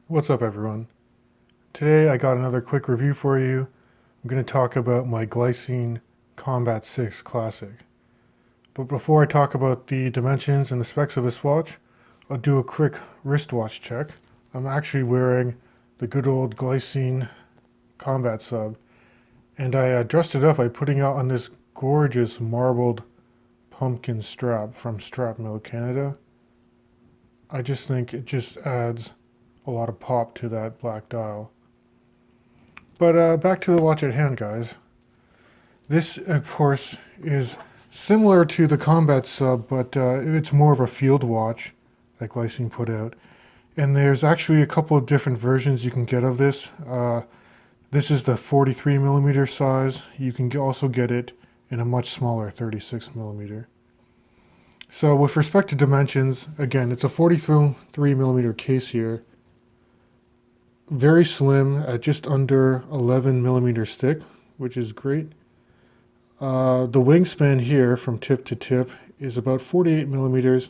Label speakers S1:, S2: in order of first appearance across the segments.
S1: What's up, everyone? Today I got another quick review for you. I'm going to talk about my Glycine Combat 6 Classic. But before I talk about the dimensions and the specs of this watch, I'll do a quick wristwatch check. I'm actually wearing the good old Glycine Combat sub, and I dressed it up by putting it on this gorgeous marbled pumpkin strap from Strap Mill, Canada. I just think it just adds a lot of pop to that black dial. But back to the watch at hand, guys. This, of course, is similar to the Combat Sub, but it's more of a field watch that Glycine put out. And there's actually a couple of different versions you can get of this. This is the 43 millimeter size. You can also get it in a much smaller 36 millimeter. So with respect to dimensions, again, it's a 43 millimeter case here. Very slim at just under 11 millimeters thick, which is great. The wingspan here from tip to tip is about 48 millimeters,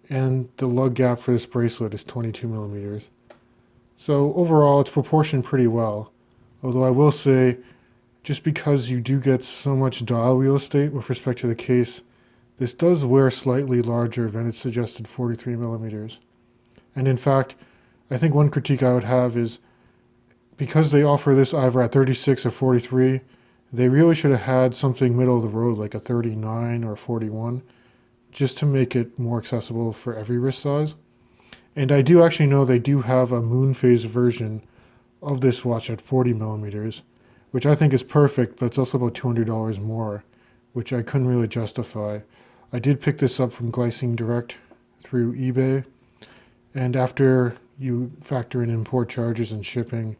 S1: and the lug gap for this bracelet is 22 millimeters. So overall, it's proportioned pretty well. Although I will say, just because you do get so much dial real estate with respect to the case, this does wear slightly larger than its suggested 43 millimeters. And in fact, I think one critique I would have is because they offer this either at 36 or 43, they really should have had something middle of the road like a 39 or 41 just to make it more accessible for every wrist size. And I do actually know they do have a moon phase version of this watch at 40 millimeters, which I think is perfect, but it's also about $200 more, which I couldn't really justify. I did pick this up from Glycine Direct through eBay, and after you factor in import charges and shipping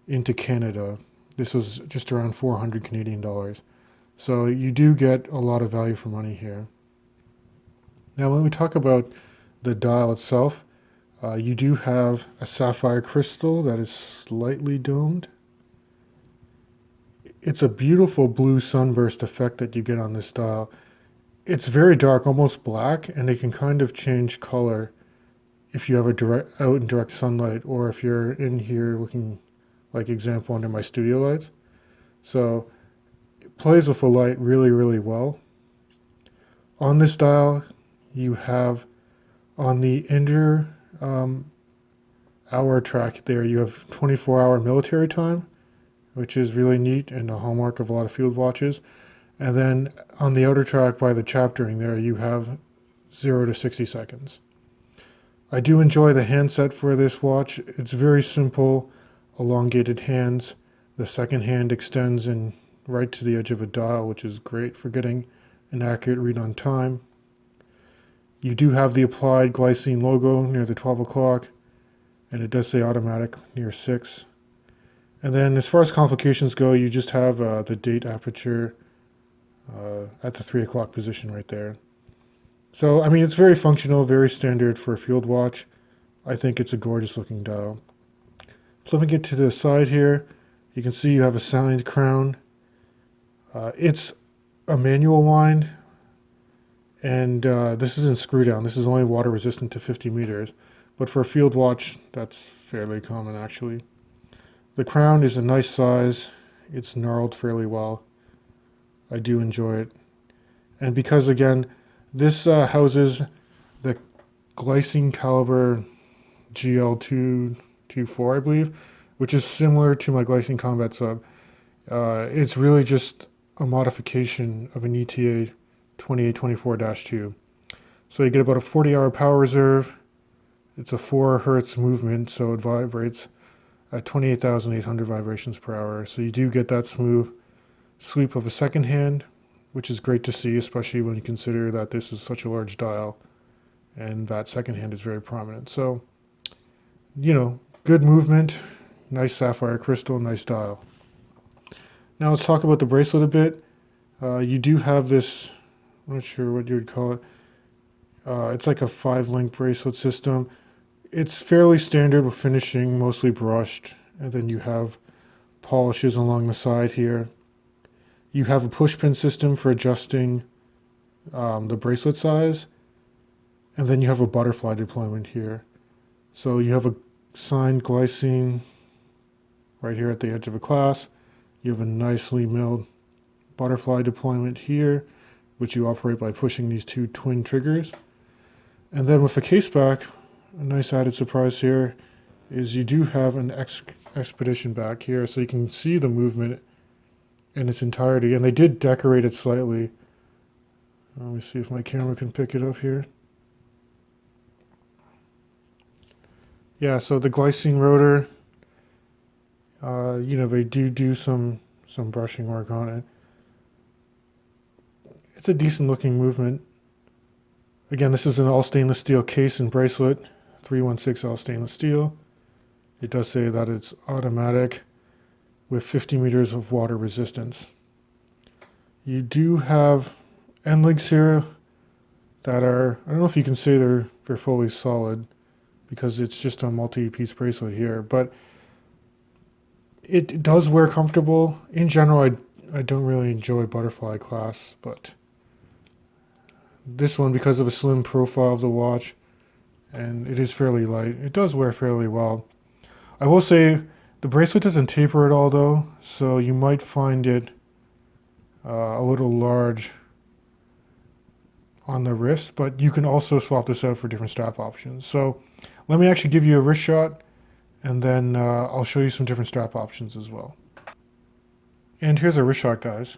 S1: into Canada, this was just around 400 Canadian dollars. So you do get a lot of value for money here. Now, when we talk about the dial itself, you do have a sapphire crystal that is slightly domed. It's a beautiful blue sunburst effect that you get on this dial. It's very dark, almost black, and it can kind of change color if you have out in direct sunlight, or if you're in here looking like example under my studio lights. So it plays with the light really, really well. On this dial, you have on the inner hour track there, you have 24-hour military time, which is really neat and a hallmark of a lot of field watches. And then on the outer track by the chaptering there, you have 0 to 60 seconds. I do enjoy the handset for this watch. It's very simple, elongated hands. The second hand extends in right to the edge of a dial, which is great for getting an accurate read on time. You do have the applied Glycine logo near the 12 o'clock, and it does say automatic near 6. And then as far as complications go, you just have the date aperture at the 3 o'clock position right there. So, I mean, it's very functional, very standard for a field watch. I think it's a gorgeous looking dial. Flipping it to the side here, you can see you have a signed crown. It's a manual wind, and this isn't screw down. This is only water resistant to 50 meters. But for a field watch, that's fairly common actually. The crown is a nice size. It's gnarled fairly well. I do enjoy it. And because, again, this houses the Glycine caliber GL224, I believe, which is similar to my Glycine Combat sub. It's really just a modification of an ETA 2824-2. So you get about a 40-hour power reserve. It's a 4 hertz movement, so it vibrates at 28,800 vibrations per hour. So you do get that smooth sweep of a second hand, which is great to see, especially when you consider that this is such a large dial and that second hand is very prominent. So, good movement, nice sapphire crystal, nice dial. Now let's talk about the bracelet a bit. You do have this, I'm not sure what you would call it. It's like a 5-link bracelet system. It's fairly standard with finishing, mostly brushed, and then you have polishes along the side here. You have a push pin system for adjusting the bracelet size, and then you have a butterfly deployment here. So you have a signed glycine right here at the edge of a class. You have a nicely milled butterfly deployment here, which you operate by pushing these two twin triggers. And then with the case back, a nice added surprise here is you do have an expedition back here, so you can see the movement in its entirety. And they did decorate it slightly. Let me see if my camera can pick it up here. Yeah, so the glycine rotor, they do some brushing work on it. It's a decent looking movement. Again, this is an all stainless steel case and bracelet, 316 all stainless steel. It does say that it's automatic with 50 meters of water resistance. You do have end links here that are, I don't know if you can say they're fully solid because it's just a multi-piece bracelet here, but it does wear comfortable. In general, I don't really enjoy butterfly clasps, but this one, because of the slim profile of the watch, and it is fairly light, it does wear fairly well. I will say the bracelet doesn't taper at all though, so you might find it a little large on the wrist, but you can also swap this out for different strap options. So let me actually give you a wrist shot, and then I'll show you some different strap options as well. And here's a wrist shot, guys.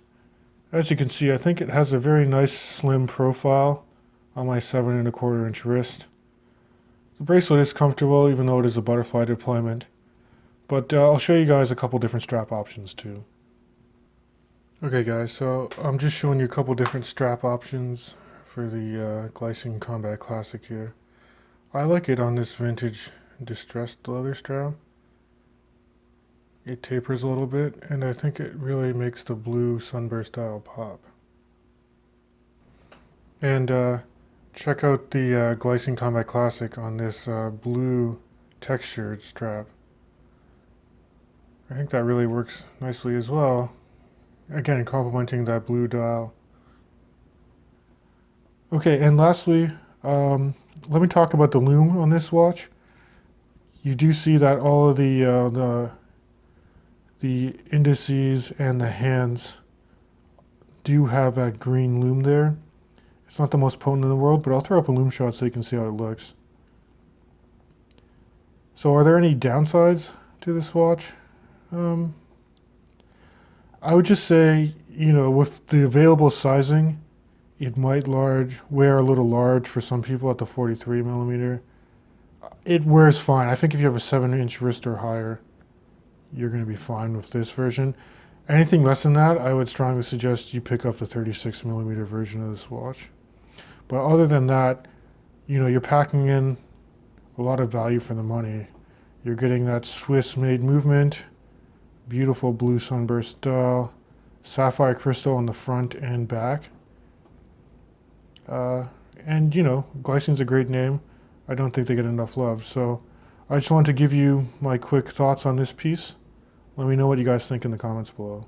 S1: As you can see, I think it has a very nice slim profile on my 7¼ inch wrist. The bracelet is comfortable even though it is a butterfly deployment, but I'll show you guys a couple different strap options too. Okay guys, so I'm just showing you a couple different strap options for the Glycine Combat Classic here. I like it on this vintage distressed leather strap. It tapers a little bit, and I think it really makes the blue sunburst style pop. And check out the Glycine Combat Classic on this blue textured strap. I think that really works nicely as well. Again, complementing that blue dial. Okay, and lastly, let me talk about the Lume on this watch. You do see that all of the indices and the hands do have that green lume there. It's not the most potent in the world, but I'll throw up a lume shot so you can see how it looks. So are there any downsides to this watch? I would just say, with the available sizing, it might wear a little large for some people at the 43mm. It wears fine. I think if you have a 7-inch wrist or higher, you're going to be fine with this version. Anything less than that, I would strongly suggest you pick up the 36mm version of this watch. But other than that, you're packing in a lot of value for the money. You're getting that Swiss-made movement, beautiful blue sunburst dial, sapphire crystal on the front and back. And Glycine's a great name. I don't think they get enough love. So I just wanted to give you my quick thoughts on this piece. Let me know what you guys think in the comments below.